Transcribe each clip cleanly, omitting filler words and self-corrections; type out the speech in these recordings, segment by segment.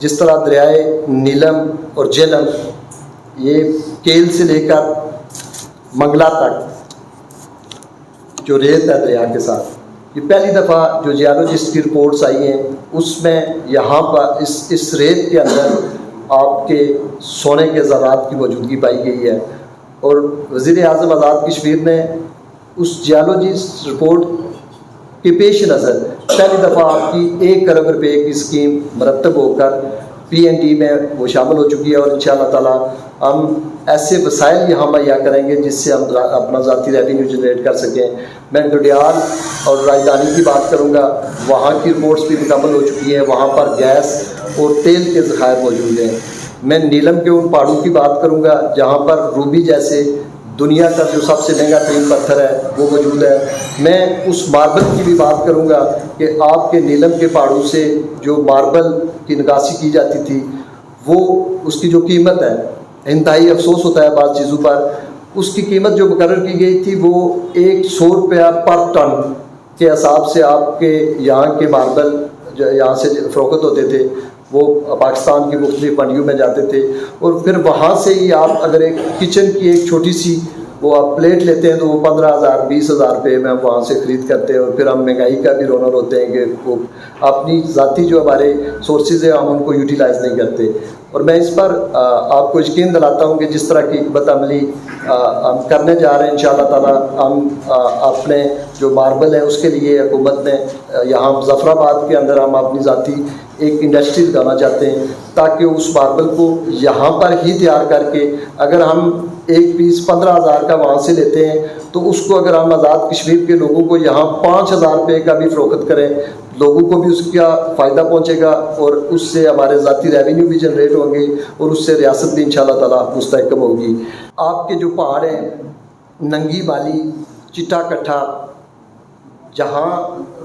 जिस तरह दरियाए नीलम और झेलम ये केल से लेकर मंगला तक जो रेत है दरिया के साथ, ये पहली दफ़ा जो जियालॉजिस्ट की रिपोर्ट्स आई हैं उसमें यहाँ पर इस रेत के अंदर आपके सोने के ज़रात की मौजूदगी पाई गई है। और वज़ीर आज़म आज़ाद कश्मीर ने उस जियालॉजिस्ट रिपोर्ट के पेश नज़र पहली दफ़ा आपकी 1 करोड़ रुपए की स्कीम मरतब होकर PND में वो शामिल हो चुकी है। और इंशाअल्लाह ताला हम ऐसे वसाइल यहाँ मुहैया करेंगे जिससे हम अपना ज़ाती रेवेन्यू जनरेट कर सकें। मैं डोडियाल और राजधानी की बात करूँगा, वहाँ की रिपोर्ट्स भी मुकम्मल हो चुकी हैं, वहाँ पर गैस और तेल के ज़खायर मौजूद हैं। मैं नीलम के उन पहाड़ों की बात करूँगा जहाँ पर रूबी जैसे दुनिया का जो सबसे महंगा तरीन पत्थर है वो मौजूद है। मैं उस मार्बल की भी बात करूँगा कि आपके नीलम के पहाड़ों से जो मार्बल की निकासी की जाती थी वो उसकी जो कीमत है, इंतहाई अफसोस होता है बाज़ चीज़ों पर, उसकी कीमत जो मुकर्रर की गई थी वो 100 रुपया पर टन के हिसाब से आपके यहाँ के मार्बल जो यहाँ से फ़रोख्त होते थे वो पाकिस्तान की मुख्तलिफ मंडियों में जाते थे। और फिर वहाँ से ही आप अगर एक किचन की एक छोटी सी वो आप प्लेट लेते हैं तो वो 15,000 20,000 रुपये में हम वहाँ से ख़रीद करते हैं। और फिर हम महंगाई का भी रोनर होते हैं कि वो अपनी ज़ाती जो हमारे सोर्सेज हैं हम उनको यूटिलाइज़ नहीं करते। और मैं इस पर आपको यकीन दिलाता हूँ कि जिस तरह की हिकमत अमली हम करने जा रहे हैं इंशाअल्लाह ताला हम अपने जो मार्बल है उसके लिए हुकूमत ने यहाँ मुज़फ़्फ़राबाद के अंदर हम अपनी ज़ाती एक इंडस्ट्री लगाना चाहते हैं ताकि उस मार्बल को यहाँ पर ही तैयार करके अगर हम एक पीस 15,000 का वहाँ से लेते हैं तो उसको अगर हम आज़ाद कश्मीर के लोगों को यहाँ 5,000 रुपये का भी फ़रोख्त करें, लोगों को भी उसका फ़ायदा पहुँचेगा और उससे हमारे ज़ाती रेवेन्यू भी जनरेट होंगे और उससे रियासत भी इंशाअल्लाह ताला मुस्तहकम होगी। आपके जो पहाड़ हैं नंगी बाली, चिट्टा कट्ठा, जहाँ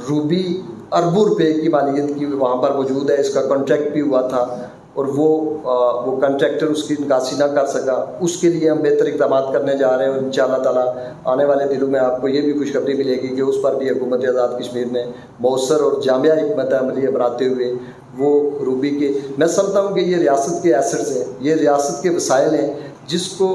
रूबी अरबों रुपए की मालियत की वहाँ पर मौजूद है, इसका कॉन्ट्रैक्ट भी हुआ था और वो कॉन्ट्रैक्टर उसकी निकासी ना कर सका, उसके लिए हम बेहतर इक़दाम करने जा रहे हैं। और इंशाअल्लाह ताला आने वाले दिनों में आपको ये भी खुशखबरी मिलेगी कि उस पर भी हुकूमत आज़ाद कश्मीर ने मौसर और जामिया हिकमत अमली अपनाते हुए वो रूबी के, मैं समझता हूँ कि ये रियासत के एसेट्स हैं, ये रियासत के वसाइल हैं जिसको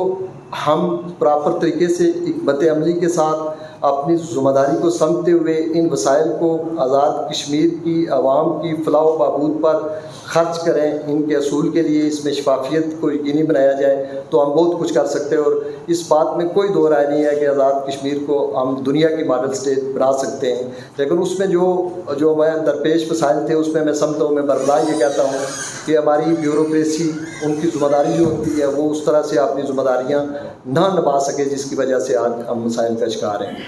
हम प्रॉपर तरीके से हिकमत अमली के साथ अपनी ज़िम्मेदारी को समझते हुए इन वसाइल को आज़ाद कश्मीर की आवाम की फलाह व बहबूद पर ख़र्च करें। इनके असूल के लिए इसमें शफाफियत को यकीनी बनाया जाए तो हम बहुत कुछ कर सकते हैं। और इस बात में कोई दो राय नहीं है कि आज़ाद कश्मीर को हम दुनिया की मॉडल स्टेट बना सकते हैं, लेकिन उसमें जो मैं दरपेश वसाइल थे उसमें मैं समझता हूँ, मैं बरबला ये कहता हूँ कि हमारी ब्यूरोक्रेसी उनकी ज़िम्मेदारी जो होती है वो उस तरह से अपनी ज़िम्मेदारियाँ ना निभा सके जिसकी वजह से आज हम मसाइल का शिकार हैं।